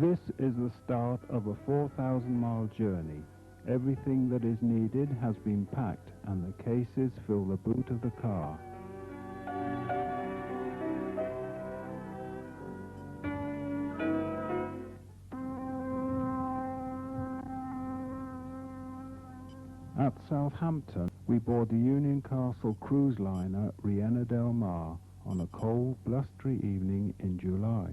This is the start of a 4,000-mile journey. Everything that is needed has been packed and the cases fill the boot of the car. At Southampton, we board the Union Castle cruise liner REINA del Mar on a cold, blustery evening in July.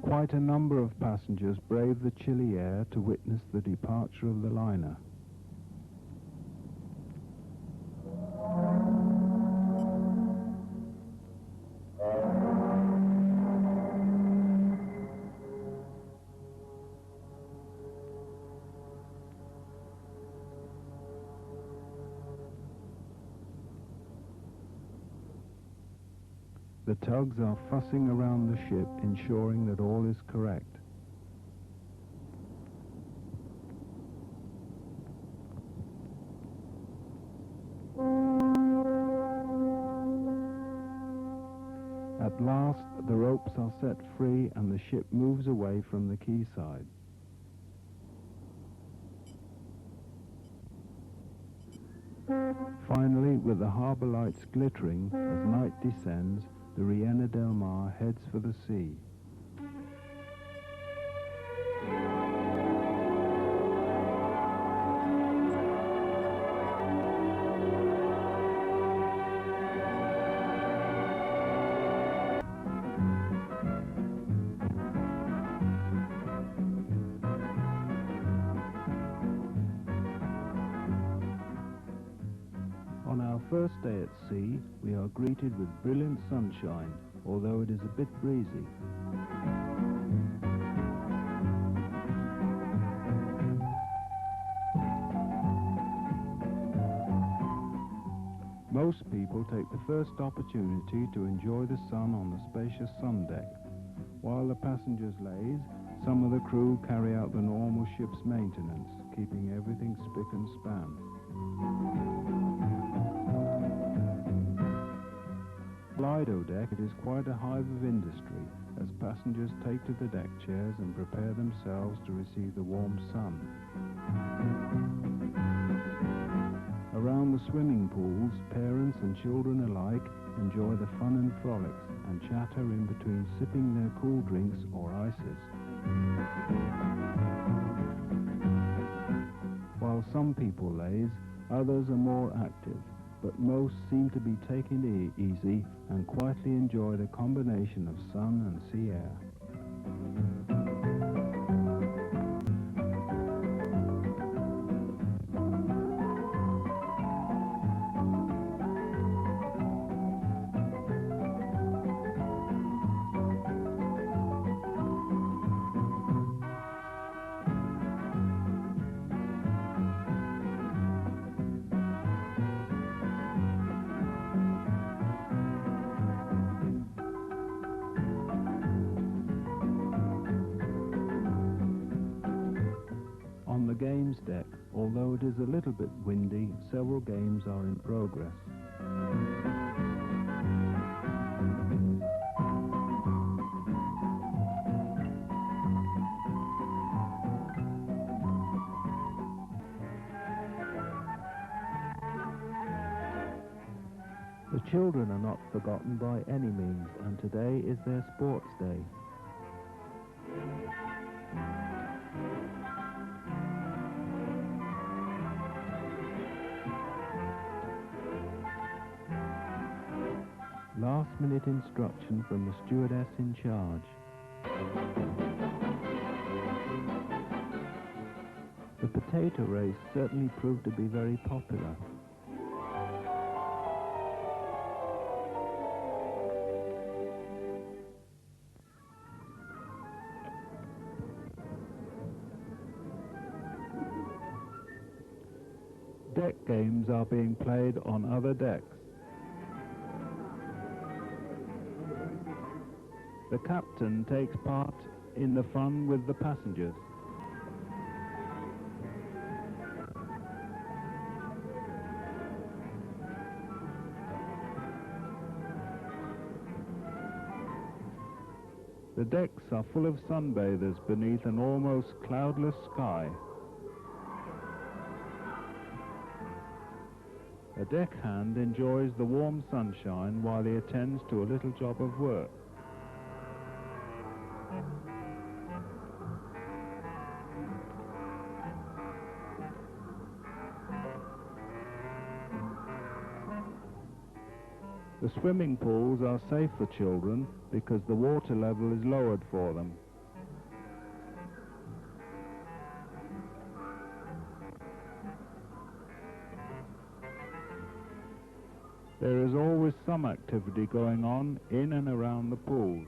Quite a number of passengers braved the chilly air to witness the departure of the liner. The tugs are fussing around the ship, ensuring that all is correct. At last, the ropes are set free and the ship moves away from the quayside. Finally, with the harbour lights glittering as night descends, the REINA del Mar heads for the sea. On our first day at sea, we are greeted with brilliant sunshine, although it is a bit breezy. Most people take the first opportunity to enjoy the sun on the spacious sun deck. While the passengers laze, some of the crew carry out the normal ship's maintenance, keeping everything spick and span. Lido deck, it is quite a hive of industry, as passengers take to the deck chairs and prepare themselves to receive the warm sun. Around the swimming pools, parents and children alike enjoy the fun and frolics and chatter in between sipping their cool drinks or ices. While some people laze, others are more active, but most seem to be taking it easy and quietly enjoy the combination of sun and sea air. Games deck, although it is a little bit windy, several games are in progress. The children are not forgotten by any means, and today is their sports day. Last-minute instruction from the stewardess in charge. The potato race certainly proved to be very popular. Deck games are being played on other decks. The captain takes part in the fun with the passengers. The decks are full of sunbathers beneath an almost cloudless sky. A deckhand enjoys the warm sunshine while he attends to a little job of work. The swimming pools are safe for children because the water level is lowered for them. There is always some activity going on in and around the pool.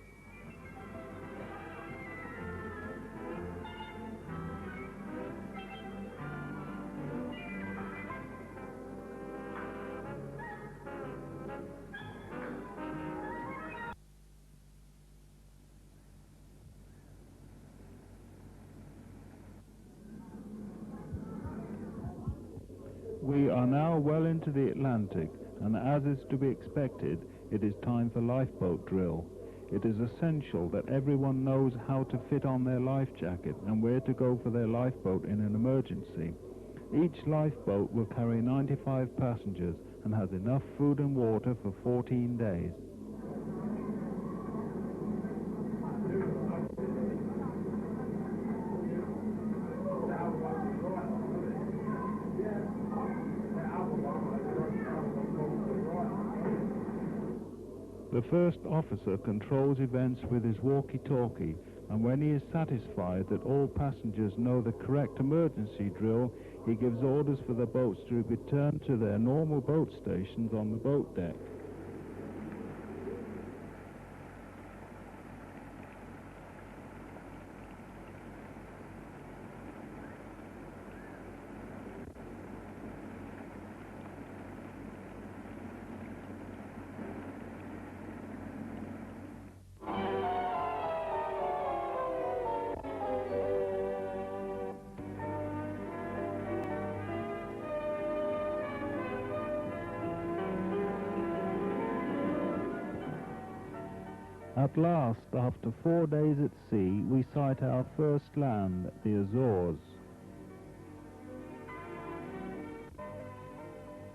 We are now well into the Atlantic, and as is to be expected, it is time for lifeboat drill. It is essential that everyone knows how to fit on their life jacket and where to go for their lifeboat in an emergency. Each lifeboat will carry 95 passengers and has enough food and water for 14 days. The first officer controls events with his walkie-talkie, and when he is satisfied that all passengers know the correct emergency drill, he gives orders for the boats to return to their normal boat stations on the boat deck. At last, after 4 days at sea, we sight our first land, the Azores.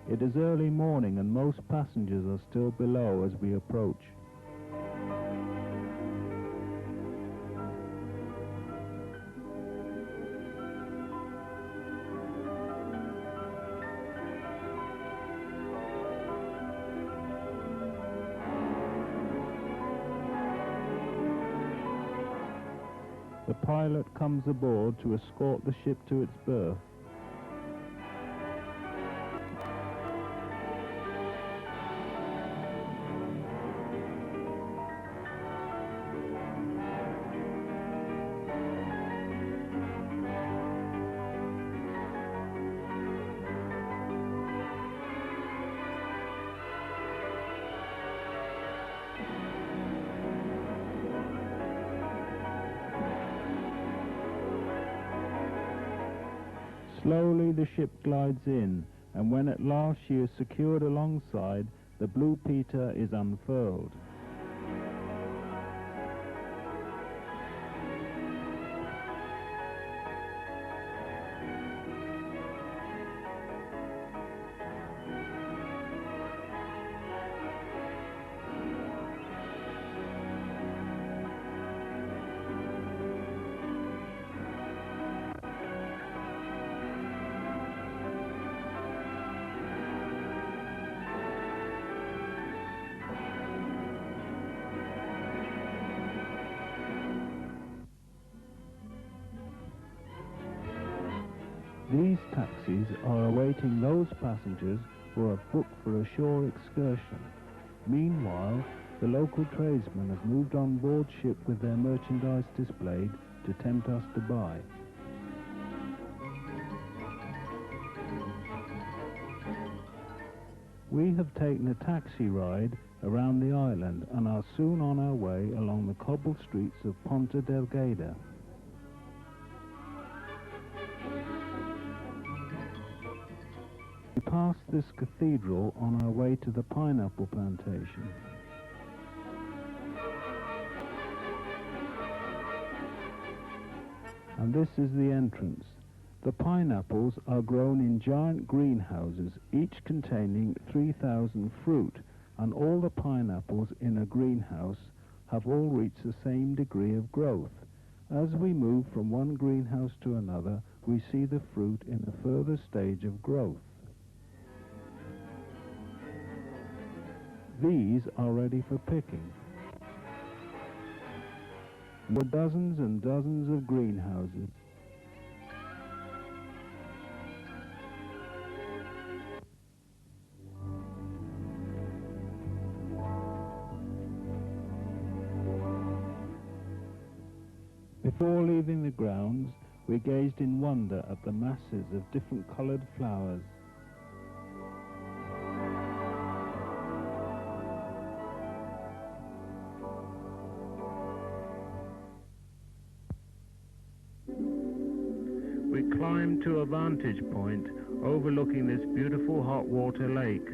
It is early morning and most passengers are still below as we approach. The pilot comes aboard to escort the ship to its berth. Slowly the ship glides in, and when at last she is secured alongside, the blue peter is unfurled. These taxis are awaiting those passengers who have booked for a shore excursion. Meanwhile, the local tradesmen have moved on board ship with their merchandise displayed to tempt us to buy. We have taken a taxi ride around the island and are soon on our way along the cobbled streets of Ponta La Garda. We passed this cathedral on our way to the pineapple plantation. And this is the entrance. The pineapples are grown in giant greenhouses, each containing 3,000 fruit, and all the pineapples in a greenhouse have all reached the same degree of growth. As we move from one greenhouse to another, we see the fruit in a further stage of growth. These are ready for picking. There are dozens and dozens of greenhouses. Before leaving the grounds, we gazed in wonder at the masses of different coloured flowers. We climbed to a vantage point overlooking this beautiful hot water lake.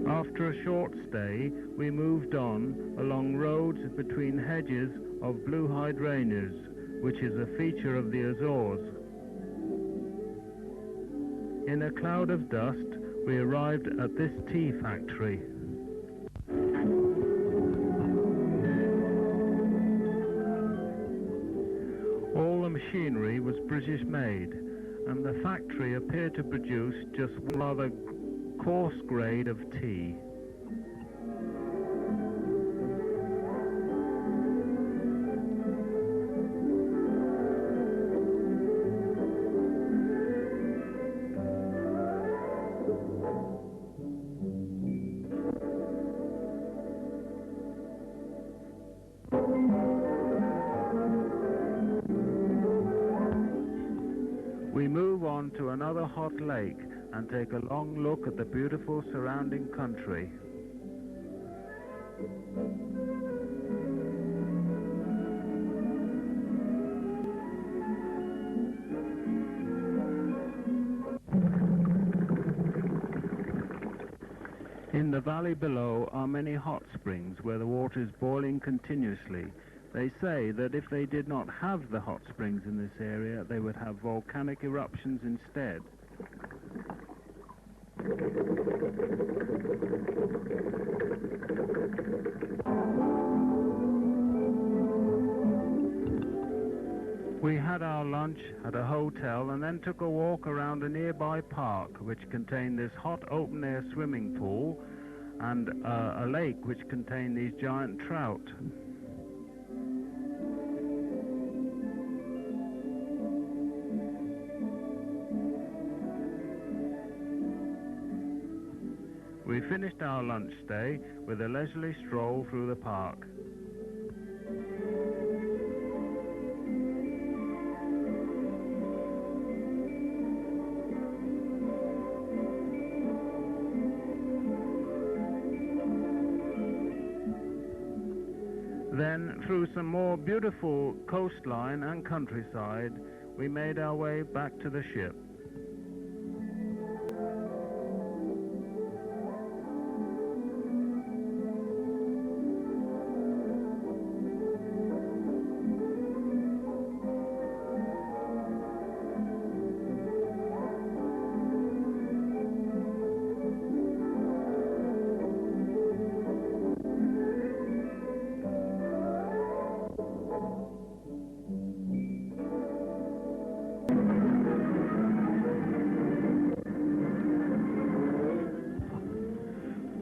After a short stay, we moved on along roads between hedges of blue hydrangeas, which is a feature of the Azores. In a cloud of dust, we arrived at this tea factory. All the machinery was British made, and the factory appeared to produce just one rather coarse grade of tea. We move on to another hot lake and take a long look at the beautiful surrounding country. In the valley below are many hot springs where the water is boiling continuously. They say that if they did not have the hot springs in this area, they would have volcanic eruptions instead. We had our lunch at a hotel and then took a walk around a nearby park which contained this hot open-air swimming pool and a lake which contained these giant trout. We finished our lunch stay with a leisurely stroll through the park. Then, through some more beautiful coastline and countryside, we made our way back to the ship.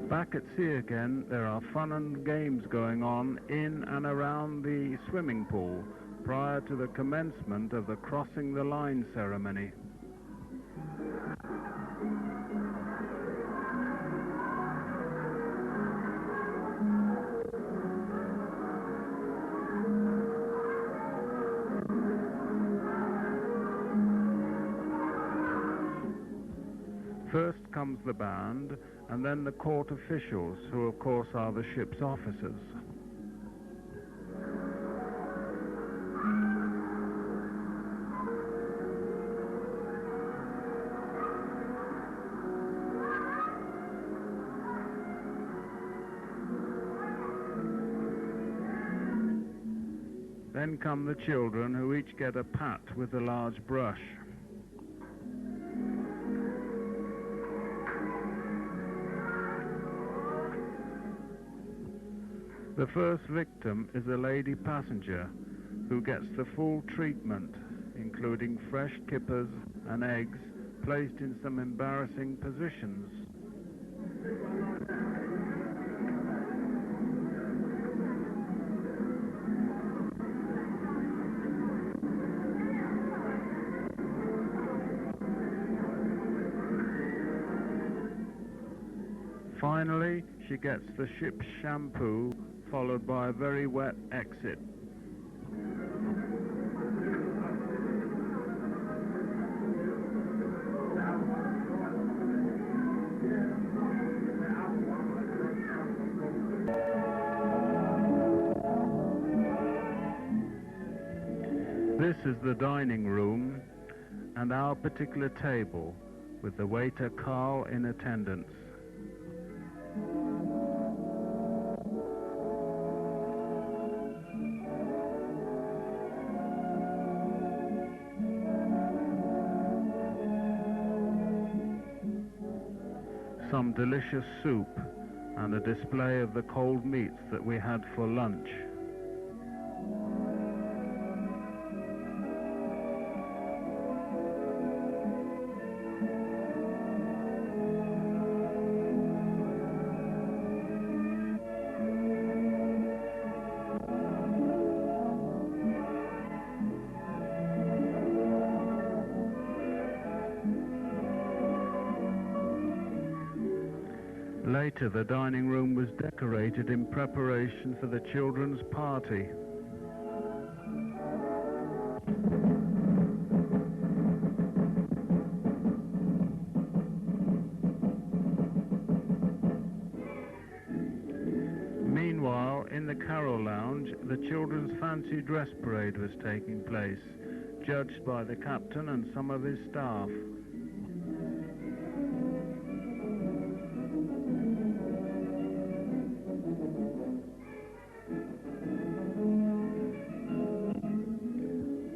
Back at sea again, there are fun and games going on in and around the swimming pool prior to the commencement of the crossing the line ceremony. First comes the band, and then the court officials, who of course are the ship's officers. Then come the children, who each get a pat with a large brush. The first victim is a lady passenger who gets the full treatment, including fresh kippers and eggs placed in some embarrassing positions. Finally, she gets the ship's shampoo, followed by a very wet exit. This is the dining room and our particular table, with the waiter Carl in attendance. Some delicious soup and a display of the cold meats that we had for lunch. Later, the dining room was decorated in preparation for the children's party. Meanwhile, in the Carol Lounge, the children's fancy dress parade was taking place, judged by the captain and some of his staff.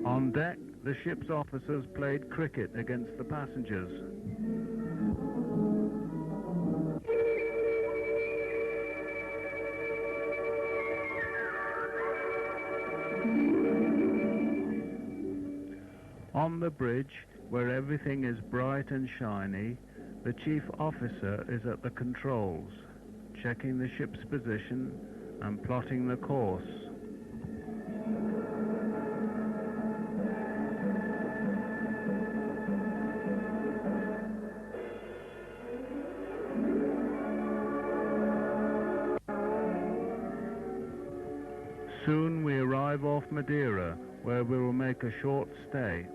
On deck, the ship's officers played cricket against the passengers. On the bridge, where everything is bright and shiny, the chief officer is at the controls, checking the ship's position and plotting the course. Soon we arrive off Madeira, where we will make a short stay.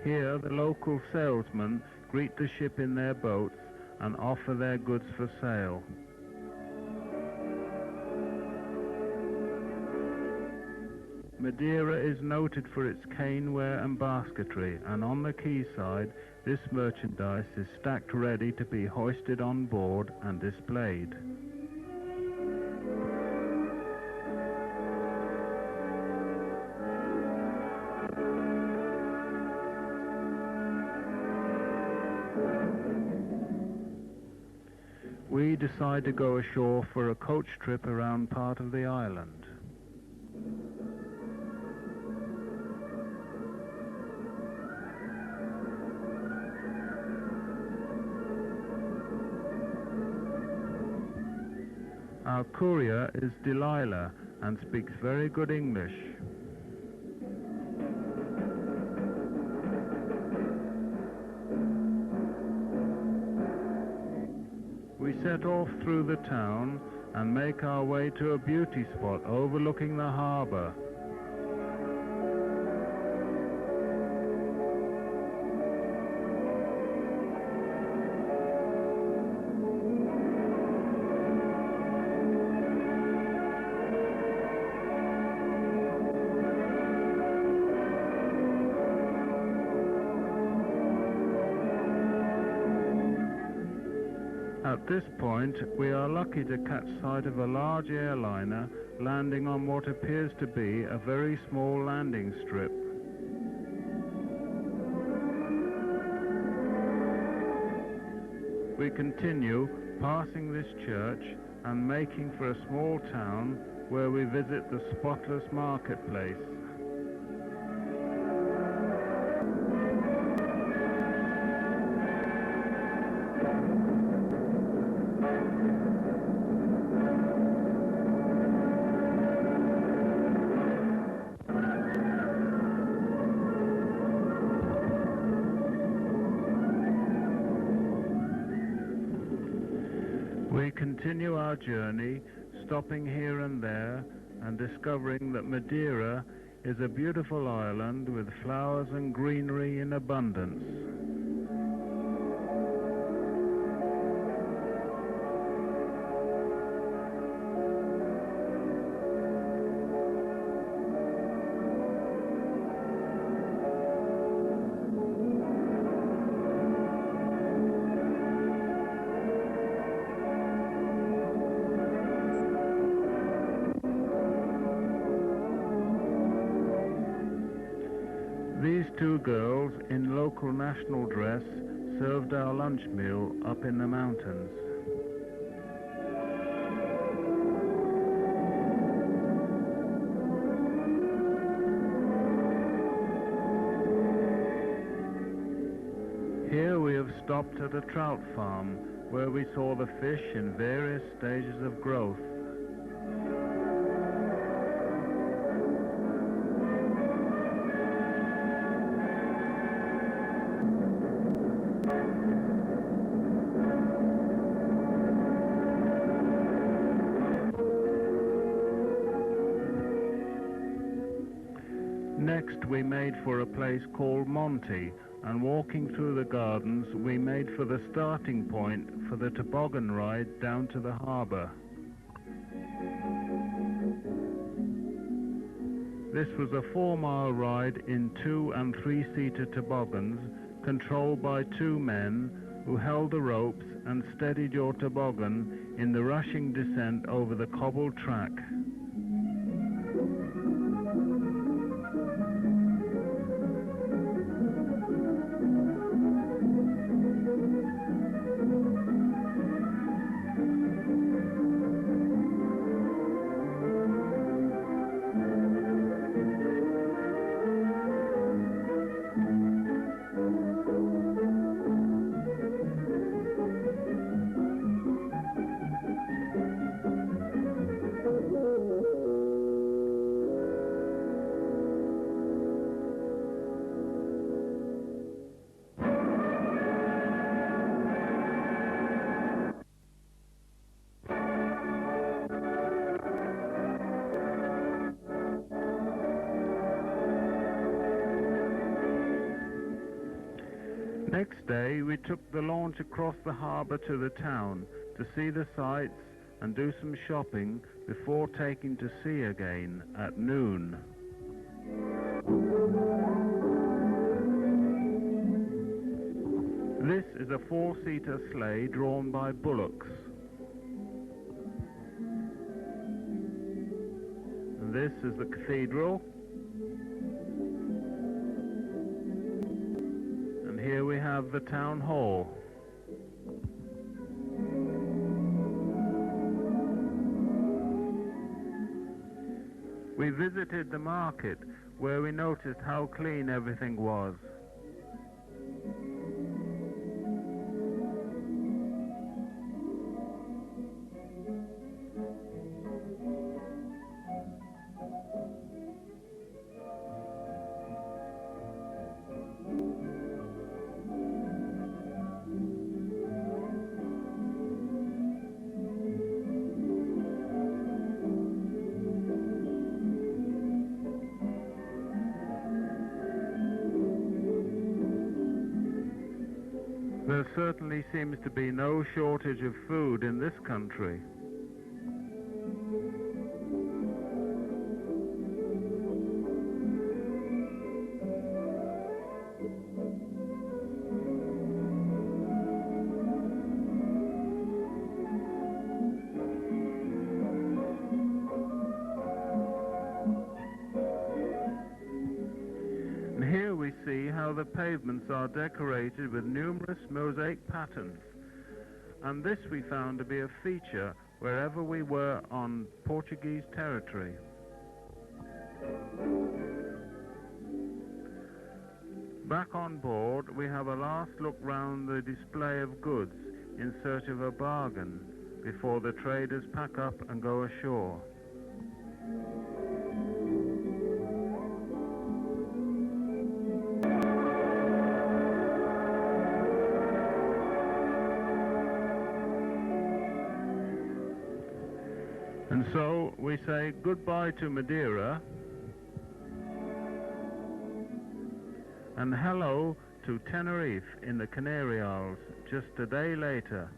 Here, the local salesmen greet the ship in their boats and offer their goods for sale. Madeira is noted for its caneware and basketry, and on the quayside, this merchandise is stacked ready to be hoisted on board and displayed. We decide to go ashore for a coach trip around part of the island. Our courier is Delilah and speaks very good English. We set off through the town and make our way to a beauty spot overlooking the harbour. At this point, we are lucky to catch sight of a large airliner landing on what appears to be a very small landing strip. We continue, passing this church and making for a small town where we visit the spotless marketplace. We continue our journey, stopping here and there and discovering that Madeira is a beautiful island with flowers and greenery in abundance. These two girls in local national dress served our lunch meal up in the mountains. Here we have stopped at a trout farm where we saw the fish in various stages of growth. Next we made for a place called Monte, and walking through the gardens we made for the starting point for the toboggan ride down to the harbour. This was a 4-mile ride in 2- and 3-seater toboggans controlled by 2 men who held the ropes and steadied your toboggan in the rushing descent over the cobbled track. Next day we took the launch across the harbour to the town to see the sights and do some shopping before taking to sea again at noon. This is a 4-seater sleigh drawn by bullocks. And this is the cathedral. Here we have the town hall. We visited the market where we noticed how clean everything was. certainly seems to be no shortage of food in this country. The pavements are decorated with numerous mosaic patterns, and this we found to be a feature wherever we were on Portuguese territory. Back on board, we have a last look round the display of goods in search of a bargain before the traders pack up and go ashore. And so we say goodbye to Madeira and hello to Tenerife in the Canary Isles just a day later.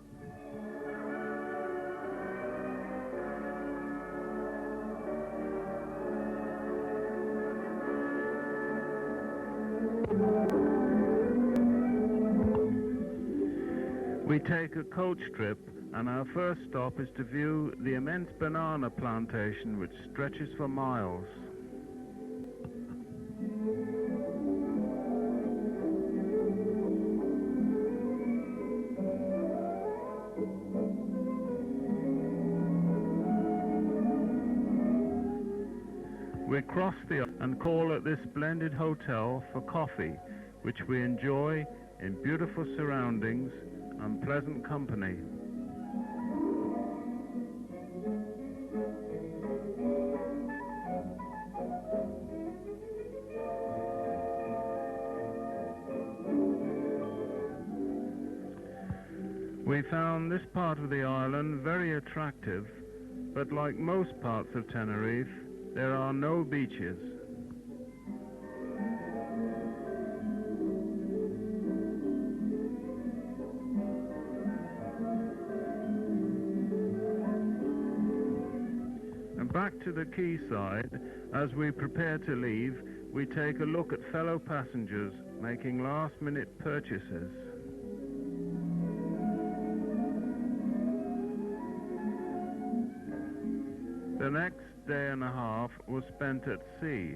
We take a coach trip, and our first stop is to view the immense banana plantation which stretches for miles. We cross the and call at this splendid hotel for coffee, which we enjoy in beautiful surroundings and pleasant company. We found this part of the island very attractive, but like most parts of Tenerife, there are no beaches. And back to the quayside, as we prepare to leave, we take a look at fellow passengers making last-minute purchases. The next day and a half was spent at sea,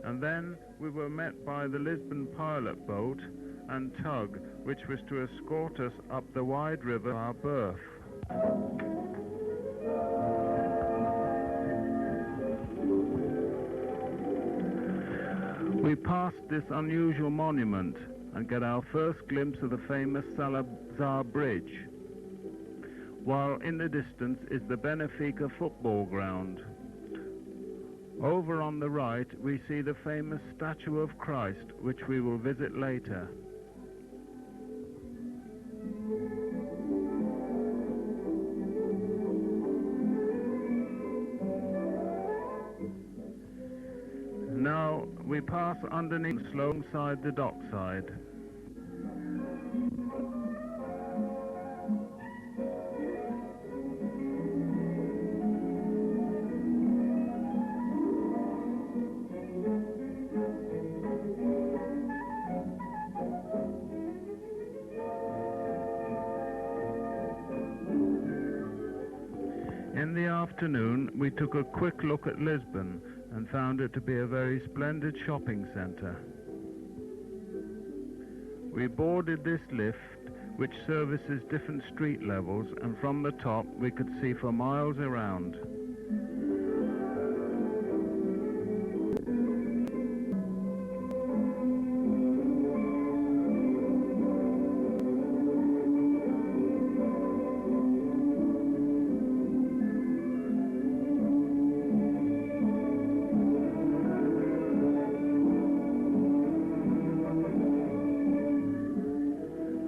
and then we were met by the Lisbon pilot boat and tug, which was to escort us up the wide river to our berth. We passed this unusual monument and get our first glimpse of the famous Salazar Bridge, while in the distance is the Benfica football ground. Over on the right we see the famous statue of Christ, which we will visit later. Now we pass underneath alongside the dockside. In the afternoon, we took a quick look at Lisbon and found it to be a very splendid shopping centre. We boarded this lift, which services different street levels, and from the top we could see for miles around.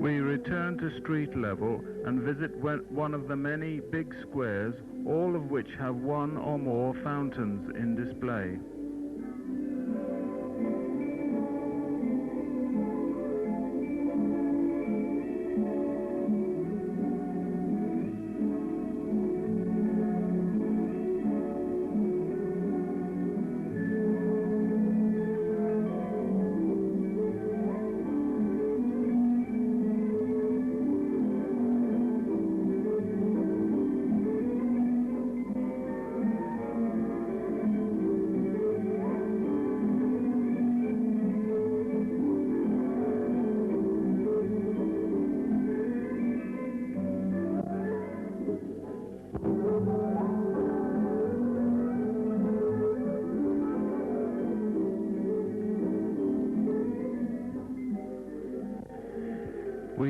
We return to street level and visit one of the many big squares, all of which have one or more fountains in display.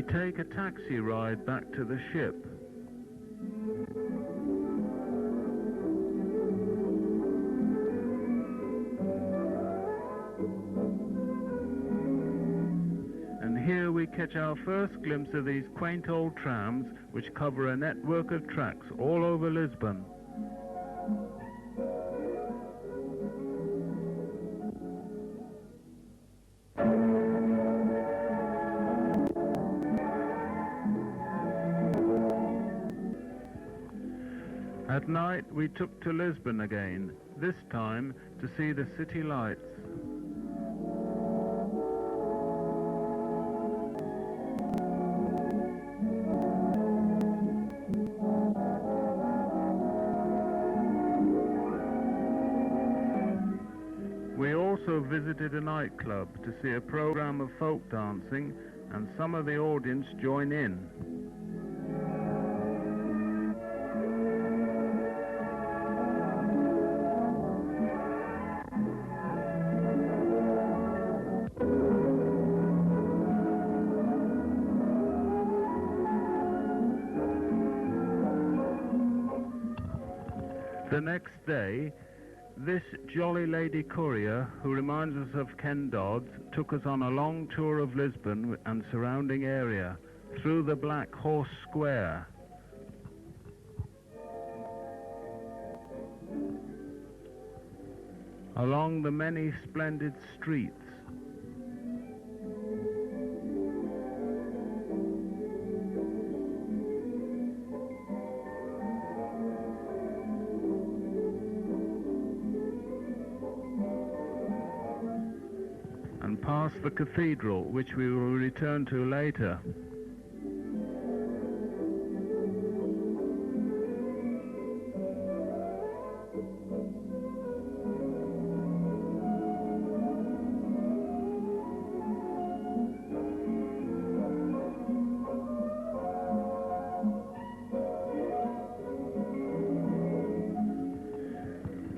we take a taxi ride back to the ship. And here we catch our first glimpse of these quaint old trams which cover a network of tracks all over Lisbon. At night we took to Lisbon again, this time to see the city lights. We also visited a nightclub to see a program of folk dancing, and some of the audience join in. The next day, this jolly lady courier, who reminds us of Ken Dodds, took us on a long tour of Lisbon and surrounding area, through the Black Horse Square. Along the many splendid streets. Past the cathedral, which we will return to later.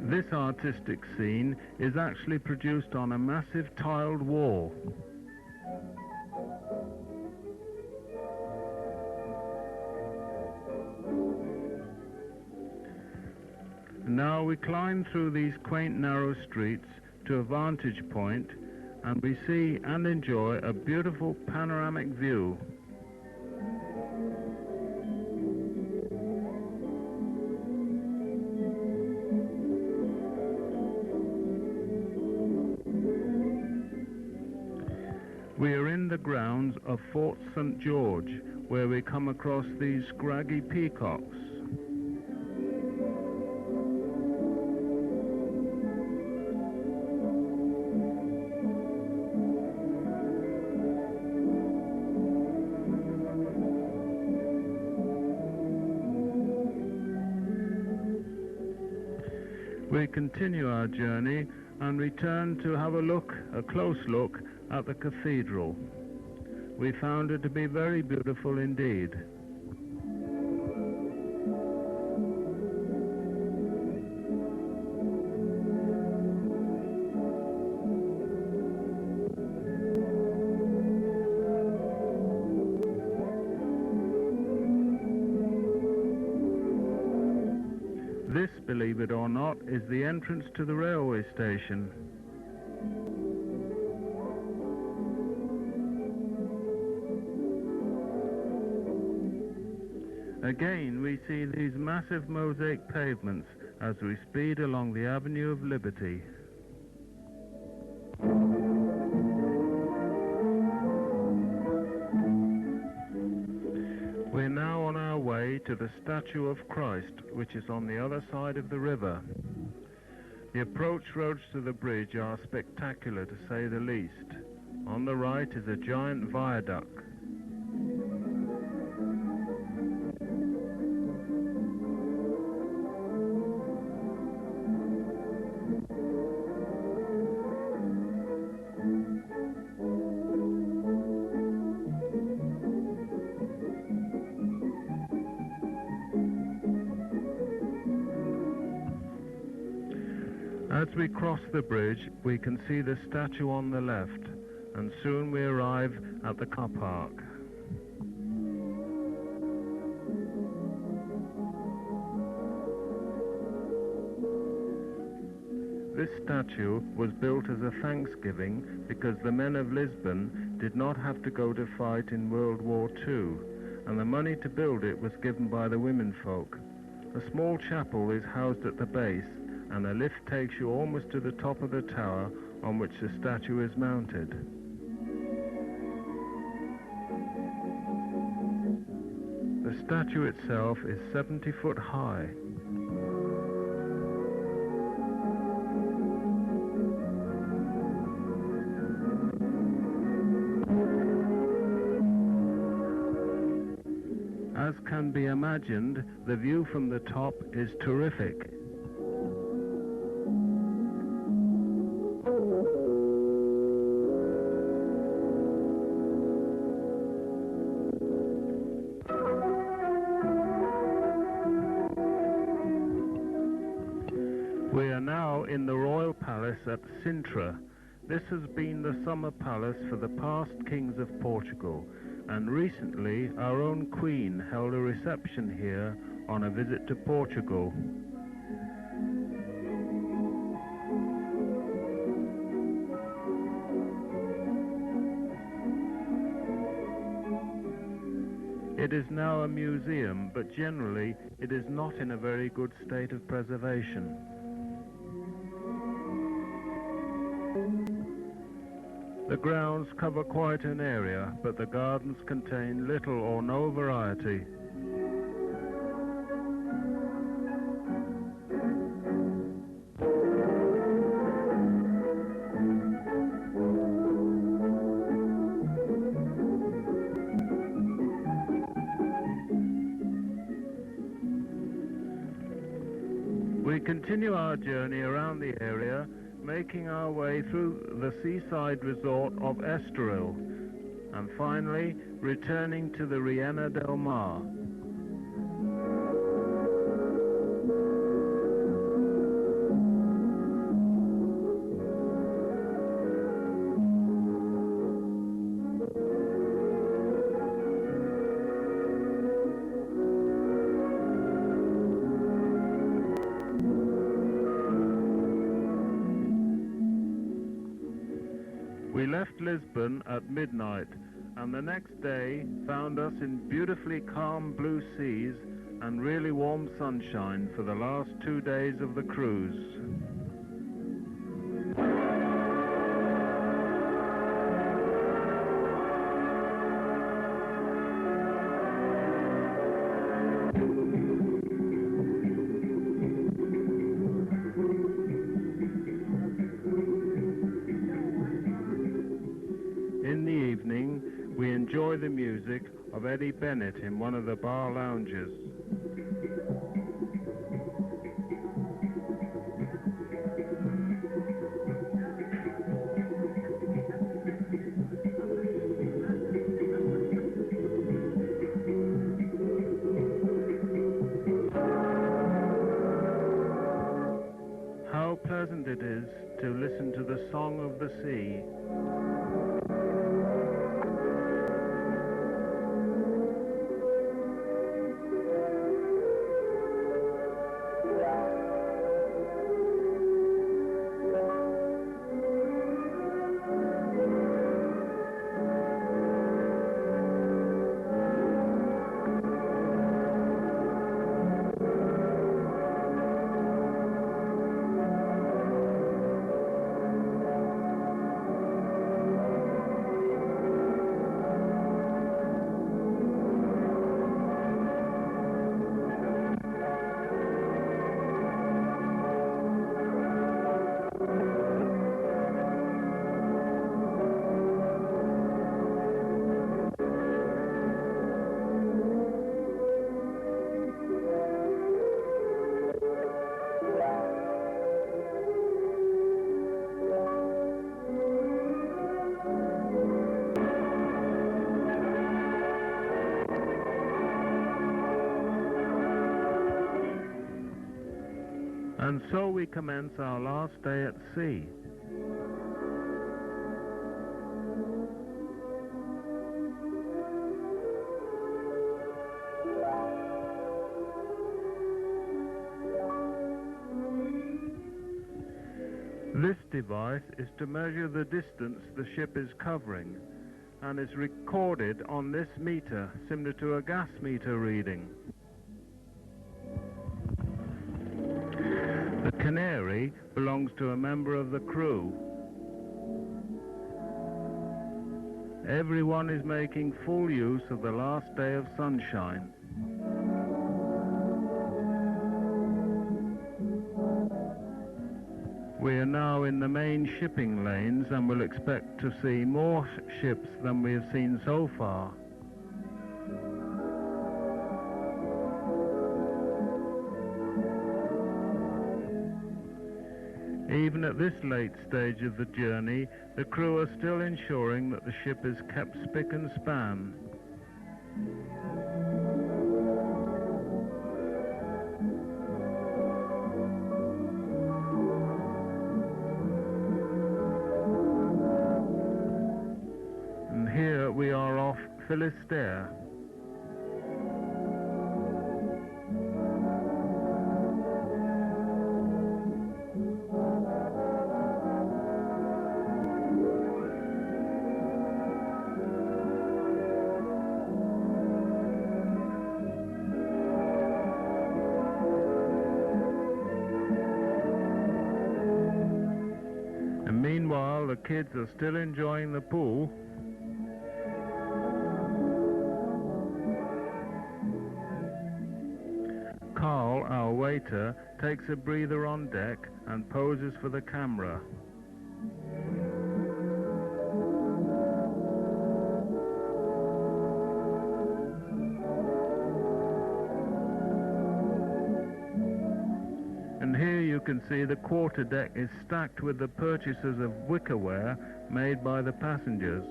This artistic scene is actually produced on a massive tiled wall. Now we climb through these quaint narrow streets to a vantage point, and we see and enjoy a beautiful panoramic view. We are in the grounds of Fort St. George, where we come across these scraggy peacocks. We continue our journey and return to have a close look at the cathedral. We found it to be very beautiful indeed. This, believe it or not, is the entrance to the railway station. Again, we see these massive mosaic pavements as we speed along the Avenue of Liberty. We're now on our way to the statue of Christ, which is on the other side of the river. The approach roads to the bridge are spectacular, to say the least. On the right is a giant viaduct. As we cross the bridge, we can see the statue on the left, and soon we arrive at the car park. This statue was built as a thanksgiving because the men of Lisbon did not have to go to fight in World War II, and the money to build it was given by the womenfolk. A small chapel is housed at the base, and a lift takes you almost to the top of the tower on which the statue is mounted. The statue itself is 70 foot high. As can be imagined, the view from the top is terrific. We are now in the royal palace at Cintra. This has been the summer palace for the past kings of Portugal, and recently our own Queen held a reception here on a visit to Portugal. It is now a museum, but generally it is not in a very good state of preservation. The grounds cover quite an area, but the gardens contain little or no variety. We continue our journey around the area, making our way through the seaside resort of Estoril, and finally returning to the REINA del Mar. We left Lisbon at midnight, and the next day found us in beautifully calm blue seas and really warm sunshine for the last 2 days of the cruise. In the evening, we enjoy the music of Eddie Bennett in one of the bar lounges. How pleasant it is to listen to the song of the sea. And so we commence our last day at sea. This device is to measure the distance the ship is covering and is recorded on this meter, similar to a gas meter reading. The canary belongs to a member of the crew. Everyone is making full use of the last day of sunshine. We are now in the main shipping lanes and will expect to see more ships than we have seen so far. Even at this late stage of the journey, the crew are still ensuring that the ship is kept spick and span. And here we are off Finisterre. Meanwhile, the kids are still enjoying the pool. Carl, our waiter, takes a breather on deck and poses for the camera. And here you can see the quarterdeck is stacked with the purchases of wickerware made by the passengers.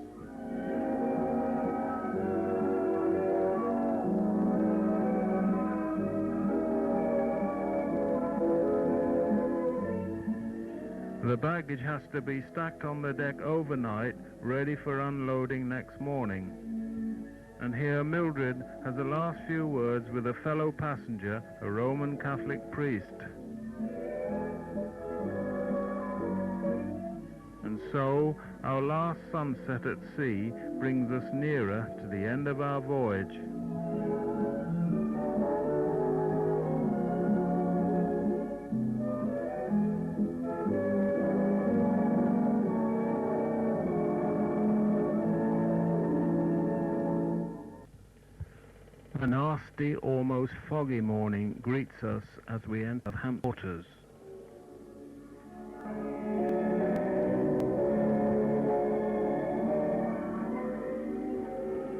The baggage has to be stacked on the deck overnight, ready for unloading next morning. And here Mildred has the last few words with a fellow passenger, a Roman Catholic priest. And so, our last sunset at sea brings us nearer to the end of our voyage. A nasty, almost foggy morning greets us as we enter Hampton waters.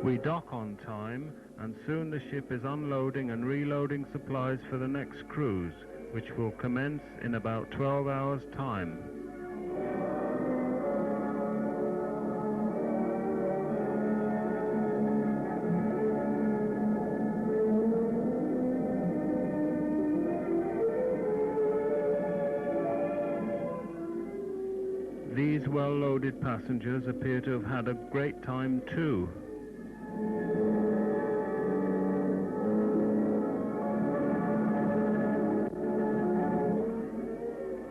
We dock on time, and soon the ship is unloading and reloading supplies for the next cruise, which will commence in about 12 hours' time. These well-loaded passengers appear to have had a great time too.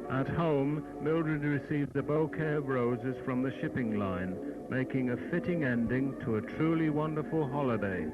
At home, Mildred received a bouquet of roses from the shipping line, making a fitting ending to a truly wonderful holiday.